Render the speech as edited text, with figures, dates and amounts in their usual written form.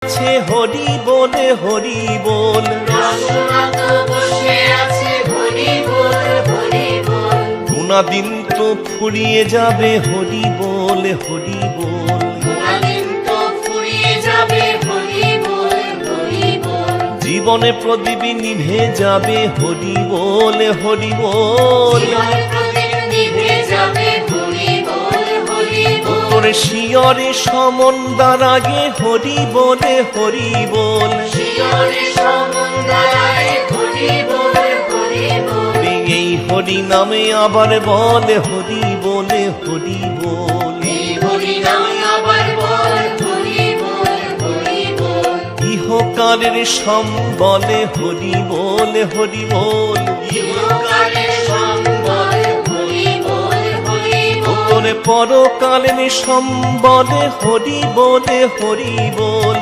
আছে হরি বলে হরি বল, রসনাত বসে আছে হরি বল হরি বল। গুণাদিন তো ফুরিয়ে যাবে হরি বল হরি বল। গুণাদিন তো ফুরিয়ে যাবে হরি বল হরি বল। জীবনে প্রদীপ নিভে যাবে হরি বল হরি বল। জীবনে প্রদীপ নিভে যাবে হরি বল হরি বল। তোর শিয়রে সমন্দার আগে হরি বলে হরি বল। শিয়রে সমন্দায় হরি বল হরি বল। এই হরি নামে আবার বলে হরি বলে হরি বল। এই হরি নামে আবার বল হরি বল হরি বল। ইহকালের সম্বলে হরি বলে হরি বল। ইহকালের সম্বল হরি বল হরি বল। তোর পরকালের সম্বলে হরি বলে হরি বল।